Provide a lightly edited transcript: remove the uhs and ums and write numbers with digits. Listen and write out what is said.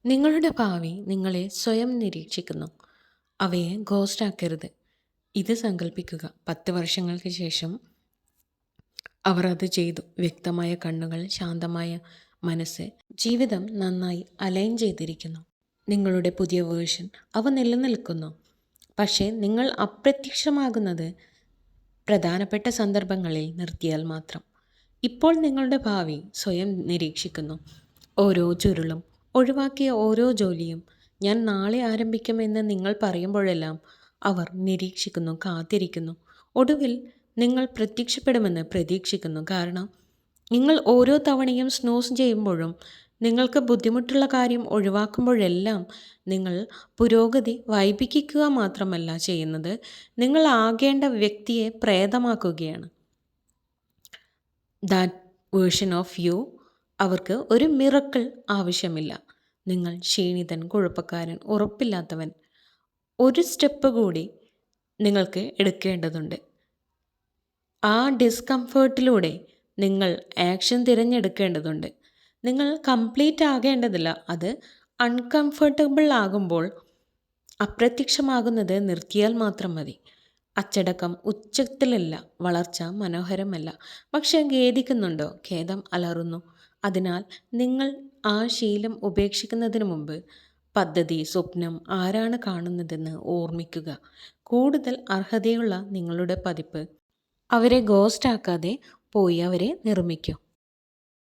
നിങ്ങളുടെ ഭാവി നിങ്ങളെ സ്വയം നിരീക്ഷിക്കുന്നു. അവയെ ഗോസ്റ്റ് ആക്കരുത്. ഇത് സങ്കല്പിക്കുക. 10 വർഷങ്ങൾക്ക് ശേഷം അവർ അത് ചെയ്തു. വ്യക്തമായ കണ്ണുകൾ, ശാന്തമായ മനസ്സ്, ജീവിതം നന്നായി അലൈൻ ചെയ്തിരിക്കുന്നു. നിങ്ങളുടെ പുതിയ വേർഷൻ അവ നിലനിൽക്കുന്നു. പക്ഷേ നിങ്ങൾ അപ്രത്യക്ഷമാകുന്നത് പ്രധാനപ്പെട്ട സന്ദർഭങ്ങളിൽ നിർത്തിയാൽ മാത്രം. ഇപ്പോൾ നിങ്ങളുടെ ഭാവി സ്വയം നിരീക്ഷിക്കുന്നു. ഓരോ ചുരുളും ഒഴിവാക്കിയ ഓരോ ജോലിയും ഞാൻ നാളെ ആരംഭിക്കുമെന്ന് നിങ്ങൾ പറയുമ്പോഴെല്ലാം അവർ നിരീക്ഷിക്കുന്നു, കാത്തിരിക്കുന്നു. ഒടുവിൽ നിങ്ങൾ പ്രത്യക്ഷപ്പെടുമെന്ന് പ്രതീക്ഷിക്കുന്നു. കാരണം നിങ്ങൾ ഓരോ തവണയും സ്നൂസ് ചെയ്യുമ്പോഴും നിങ്ങൾക്ക് ബുദ്ധിമുട്ടുള്ള കാര്യം ഒഴിവാക്കുമ്പോഴെല്ലാം നിങ്ങൾ പുരോഗതി വൈകിപ്പിക്കുക മാത്രമല്ല ചെയ്യുന്നത്, നിങ്ങൾ ആകേണ്ട വ്യക്തിയെ പ്രേതമാക്കുകയാണ്. ദാറ്റ് വേർഷൻ ഓഫ് യു അവർക്ക് ഒരു മിറക്കിൾ ആവശ്യമില്ല. നിങ്ങൾ ക്ഷീണിതൻ, കുഴപ്പക്കാരൻ, ഉറപ്പില്ലാത്തവൻ. ഒരു സ്റ്റെപ്പ് കൂടി നിങ്ങൾക്ക് എടുക്കേണ്ടതുണ്ട്. ആ ഡിസ്കംഫേർട്ടിലൂടെ നിങ്ങൾ ആക്ഷൻ തിരഞ്ഞെടുക്കേണ്ടതുണ്ട്. നിങ്ങൾ കംപ്ലീറ്റ് ആകേണ്ടതില്ല. അത് അൺകംഫർട്ടബിൾ ആകുമ്പോൾ അപ്രത്യക്ഷമാകുന്നത് നിർത്തിയാൽ മാത്രം മതി. അച്ചടക്കം ഉച്ചത്തിലല്ല, വളർച്ച മനോഹരമല്ല. പക്ഷെ ഖേദിക്കുന്നുണ്ടോ? ഖേദം അലറുന്നു. അതിനാൽ നിങ്ങൾ ആ ശീലം ഉപേക്ഷിക്കുന്നതിന് മുമ്പ് പദ്ധതി, സ്വപ്നം ആരാണ് കാണുന്നതെന്ന് ഓർമ്മിക്കുക. കൂടുതൽ അർഹതയുള്ള നിങ്ങളുടെ പതിപ്പ് അവരെ ഗോസ്റ്റ് ആക്കാതെ പോയി അവരെ നിർമ്മിക്കൂ.